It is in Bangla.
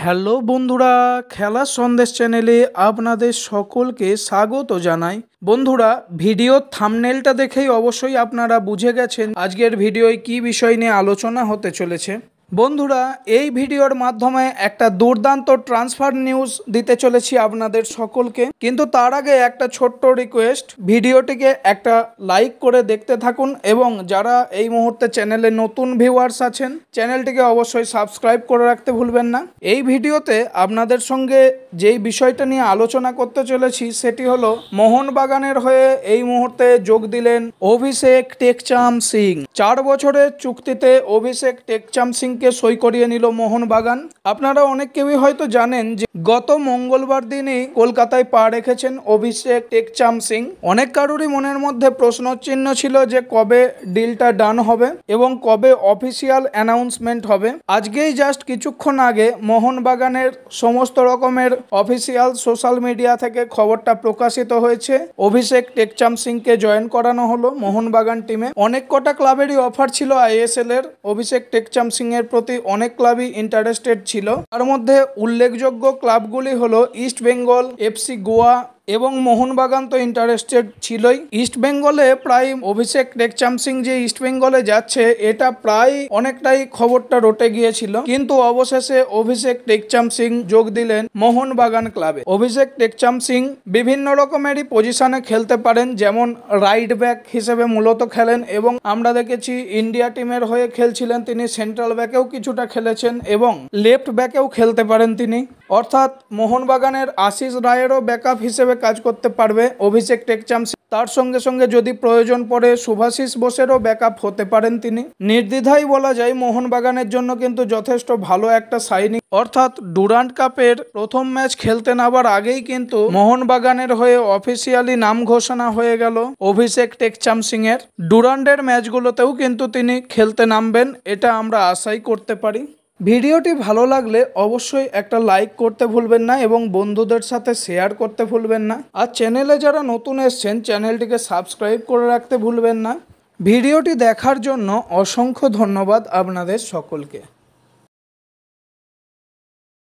হ্যালো বন্ধুরা, খেলার সন্দেশ চ্যানেলে আপনাদের সকলকে স্বাগত জানাই। বন্ধুরা, ভিডিওর থাম্বনেলটা দেখেই অবশ্যই আপনারা বুঝে গেছেন আজকের ভিডিওয় কী বিষয় নিয়ে আলোচনা হতে চলেছে। বন্ধুরা, এই ভিডিওর মাধ্যমে একটা দুর্দান্ত ট্রান্সফার নিউজ দিতে চলেছি আপনাদের সকলকে, কিন্তু তার আগে একটা ছোট্ট রিকোয়েস্ট, ভিডিওটিকে একটা লাইক করে দেখতে থাকুন এবং যারা এই মুহূর্তে চ্যানেলে নতুন ভিউয়ার্স আছেন চ্যানেলটিকে অবশ্যই সাবস্ক্রাইব করে রাখতে ভুলবেন না। এই ভিডিওতে আপনাদের সঙ্গে যেই বিষয়টা নিয়ে আলোচনা করতে চলেছি সেটি হলো মোহনবাগানের হয়ে এই মুহূর্তে যোগ দিলেন অভিষেক টেকচাম সিং। 4 বছরের চুক্তিতে অভিষেক টেকচাম সিং কে সই করিয়ে নিল মোহনবাগান। আপনারা অনেক কেউই হয়তো জানেন যে গত মঙ্গলবার দিনই কলকাতায় পা রেখেছেন অভিষেক টেকচাম সিং। অনেক কারোরই মনের মধ্যে প্রশ্নচিহ্ন ছিল যে কবে ডিলটা ডান হবে এবং কবে অফিসিয়াল অ্যানাউন্সমেন্ট হবে। আজকেই জাস্ট কিছুক্ষণ আগে মোহনবাগানের সমস্ত রকমের অফিসিয়াল সোশ্যাল মিডিয়া থেকে খবরটা প্রকাশিত হয়েছে। অভিষেক টেকচাম সিংকে জয়েন করানো হলো মোহনবাগান টিমে। অনেক কটা ক্লাবেরই অফার ছিল আইএসএল এর, অভিষেক টেকচাম সিং এর প্রতি অনেক ক্লাবই ইন্টারেস্টেড ছিল। তার মধ্যে উল্লেখযোগ্য ক্লাবগুলি হলো ইস্ট বেঙ্গল, এফসি গোয়া এবং মোহনবাগান তো ইন্টারেস্টেড ছিলই। ইস্ট বেঙ্গলে প্রায় অভিষেক টেকচাম সিং যে ইস্ট বেঙ্গলে যাচ্ছে এটা প্রায় অনেকটাই খবরটা রটে গিয়েছিল, কিন্তু অবশেষে অভিষেক টেকচাম সিং যোগ দিলেন মোহনবাগান ক্লাবে। অভিষেক টেকচাম সিং বিভিন্ন রকমেরই পজিশনে খেলতে পারেন, যেমন রাইট ব্যাক হিসেবে মূলত খেলেন এবং আমরা দেখেছি ইন্ডিয়া টিমের হয়ে খেলছিলেন তিনি, সেন্ট্রাল ব্যাকেও কিছুটা খেলেছেন এবং লেফট ব্যাকেও খেলতে পারেন তিনি। অর্থাৎ মোহনবাগানের আশিস রায়েরও ব্যাকআপ হিসেবে কাজ করতে পারবে অভিষেক টেকচাম সিং। তার সঙ্গে সঙ্গে যদি প্রয়োজন পড়ে শুভাশিস বোসেরও ব্যাকআপ হতে পারেন তিনি। নির্দ্বিধায় বলা যায় মোহনবাগানের জন্য কিন্তু যথেষ্ট ভালো একটা সাইনিং। অর্থাৎ ডুরান্ড কাপের প্রথম ম্যাচ খেলতে নামার আগেই কিন্তু মোহনবাগানের হয়ে অফিসিয়ালি নাম ঘোষণা হয়ে গেল অভিষেক টেকচাম সিং এর। ডুরান্ডের ম্যাচগুলোতেও কিন্তু তিনি খেলতে নামবেন, এটা আমরা আশাই করতে পারি। ভিডিওটি ভালো লাগলে অবশ্যই একটা লাইক করতে ভুলবেন না এবং বন্ধুদের সাথে শেয়ার করতে ভুলবেন না। আর চ্যানেলে যারা নতুন এসছেন চ্যানেলটিকে সাবস্ক্রাইব করে রাখতে ভুলবেন না। ভিডিওটি দেখার জন্য অসংখ্য ধন্যবাদ আপনাদের সকলকে।